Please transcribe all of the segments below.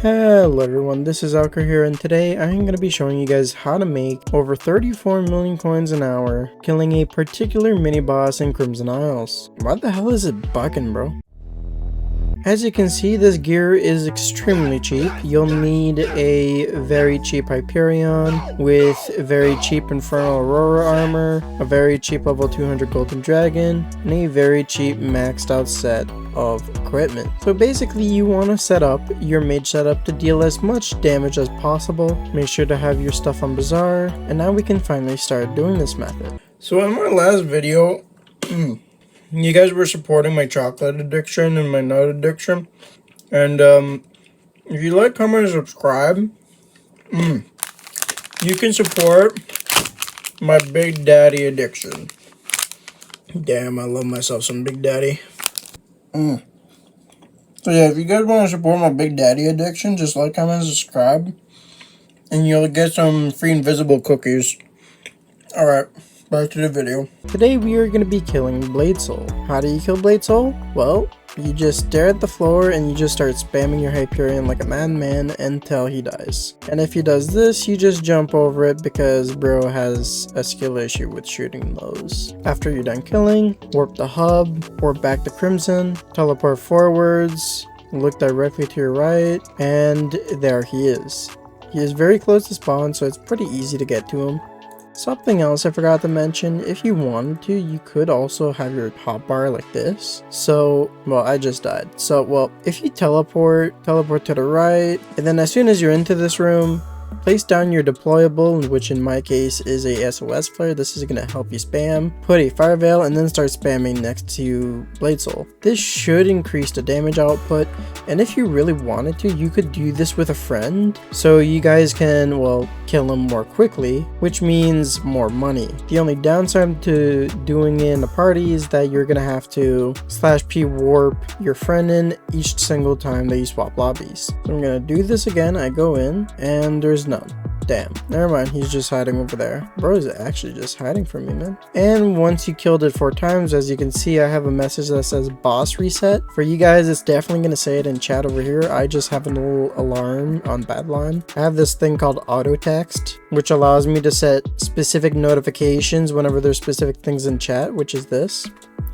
Hello everyone, this is Alker here, and today I'm going to be showing you guys how to make over 34 million coins an hour, killing a particular mini boss in Crimson Isles. Why the hell is it bugging, bro? As you can see, this gear is extremely cheap. You'll need a very cheap Hyperion with very cheap Inferno Aurora armor, a very cheap level 200 Golden Dragon, and a very cheap maxed out set of equipment. So basically you want to set up your mage setup to deal as much damage as possible. Make sure to have your stuff on Bazaar, and now we can finally start doing this method. So in my last video, you guys were supporting my chocolate addiction and my nut addiction, and if you like, comment, and subscribe, you can support my Big Daddy addiction. Damn, I love myself some Big Daddy. So yeah, if you guys want to support my Big Daddy addiction, just like, comment, and subscribe, and you'll get some free invisible cookies. Alright, back to the video. Today we are going to be killing Blade Soul. How do you kill Blade Soul? Well, you just stare at the floor and you just start spamming your Hyperion like a madman until he dies. And if he does this, you just jump over it because bro has a skill issue with shooting those. After you're done killing, warp the hub, warp back to Crimson, teleport forwards, look directly to your right, and there he is. He is very close to spawn, so it's pretty easy to get to him. Something else I forgot to mention, if you wanted to, you could also have your hotbar like this. So, well, I just died. So, well, if you teleport to the right, and then as soon as you're into this room, place down your deployable, which in my case is a SOS flare. This is going to help you spam. Put a fire veil and then start spamming next to Blade Soul. This should increase the damage output, and if you really wanted to, you could do this with a friend, so you guys can, well, kill him more quickly, which means more money. The only downside to doing it in a party is that you're going to have to /p warp your friend in each single time that you swap lobbies. So I'm going to do this again. I go in and there's none. Damn, never mind, he's just hiding over there. Bro is actually just hiding from me, man. And once you killed it 4 times, as you can see, I have a message that says boss reset. For you guys, it's definitely gonna say it in chat over here. I just have a little alarm on Badline. I have this thing called auto text, which allows me to set specific notifications whenever there's specific things in chat, which is this.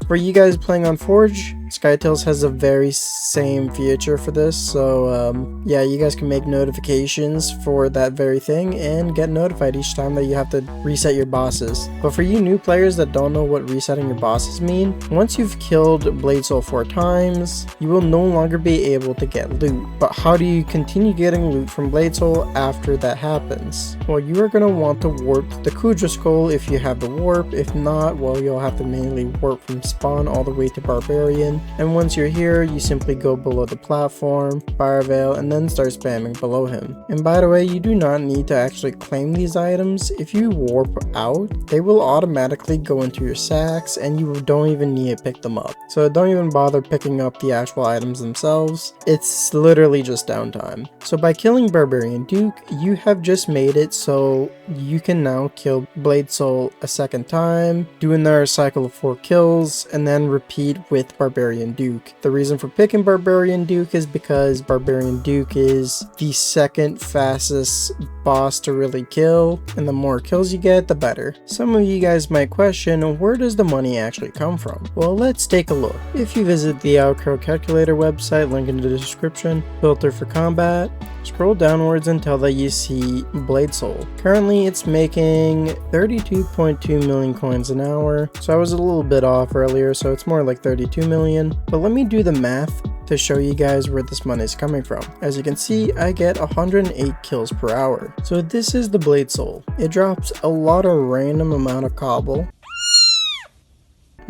For you guys playing on Forge, Skytales has a very same feature for this, so yeah, you guys can make notifications for that very thing and get notified each time that you have to reset your bosses. But for you new players that don't know what resetting your bosses mean, once you've killed Blade Soul 4 times, you will no longer be able to get loot. But how do you continue getting loot from Blade Soul after that happens? Well, you are going to want to warp the Kuudra skull if you have the warp. If not, well, you'll have to manually warp from spawn all the way to Barbarian, and once you're here, you simply go below the platform, fire veil, and then start spamming below him. And by the way, you do not need to actually claim these items. If you warp out, they will automatically go into your sacks and you don't even need to pick them up. So don't even bother picking up the actual items themselves. It's literally just downtime. So by killing Barbarian Duke, you have just made it so you can now kill Blade Soul a second time, do another cycle of 4 kills, and then repeat with Barbarian Duke. The reason for picking Barbarian Duke is because Barbarian Duke is the second fastest boss to really kill, and the more kills you get, the better. Some of you guys might question, where does the money actually come from? Well, let's take a look. If you visit the Outcrow Calculator website, link in the description, filter for combat, scroll downwards until that you see Blade Soul. Currently it's making 32.2 million coins an hour, so I was a little bit off earlier, so it's more like 32 million. But let me do the math to show you guys where this money is coming from. As you can see, I get 108 kills per hour. So this is the Blade Soul. It drops a lot of random amount of Cobble.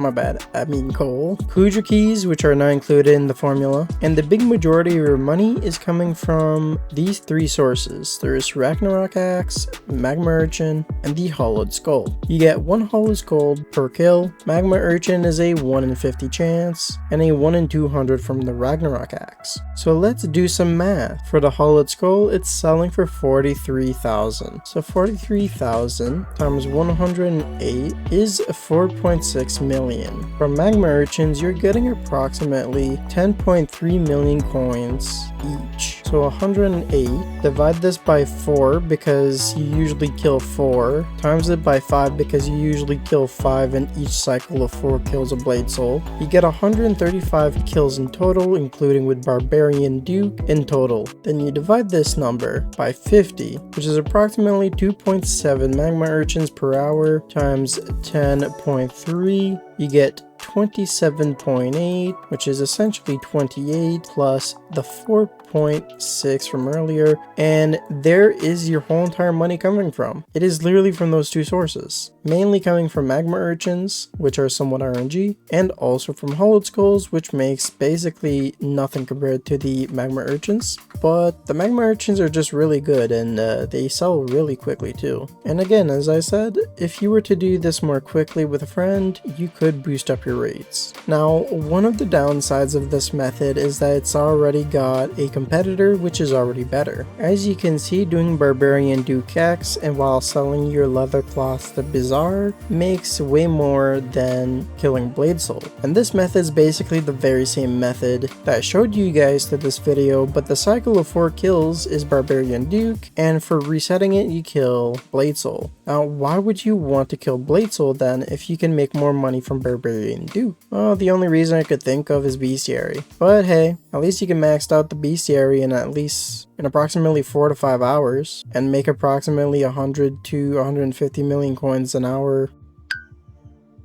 My bad, I mean coal. Kuudra keys, which are not included in the formula. And the big majority of your money is coming from these 3 sources. There's Ragnarok Axe, Magma Urchin, and the Hollowed Skull. You get 1 Hollowed Skull per kill. Magma Urchin is a 1 in 50 chance, and a 1 in 200 from the Ragnarok Axe. So let's do some math. For the Hollowed Skull, it's selling for 43,000. So 43,000 times 108 is 4.6 million. From Magma Urchins, you're getting approximately 10.3 million coins each. So 108, divide this by 4 because you usually kill 4, times it by 5 because you usually kill 5 in each cycle of 4 kills of Blade Soul. You get 135 kills in total, including with Barbarian Duke in total. Then you divide this number by 50, which is approximately 2.7 magma urchins per hour times 10.3. You get 27.8, which is essentially 28 plus the 4.6 from earlier, and there is your whole entire money coming from. It is literally from those two sources, mainly coming from magma urchins, which are somewhat RNG, and also from hollowed skulls, which makes basically nothing compared to the magma urchins, but the magma urchins are just really good, and they sell really quickly too. And again, as I said, if you were to do this more quickly with a friend, you could boost up your rates. Now, one of the downsides of this method is that it's already got a competitor which is already better. As you can see, doing Barbarian Duke X and while selling your leather cloth to Bazaar makes way more than killing Blade Soul. And this method is basically the very same method that I showed you guys to this video, but the cycle of 4 kills is Barbarian Duke, and for resetting it you kill Blade Soul. Now, why would you want to kill Blade Soul then if you can make more money from Barbarian Duke? Well, the only reason I could think of is bestiary. But hey, at least you can max out the bestiary in approximately 4 to 5 hours and make approximately 100 to 150 million coins an hour.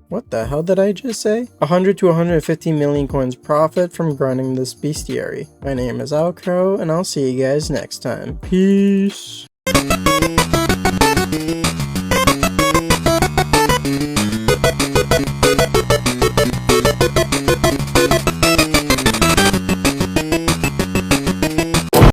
What the hell did I just say? 100 to 150 million coins profit from grinding this bestiary. My name is Alcro, and I'll see you guys next time. Peace.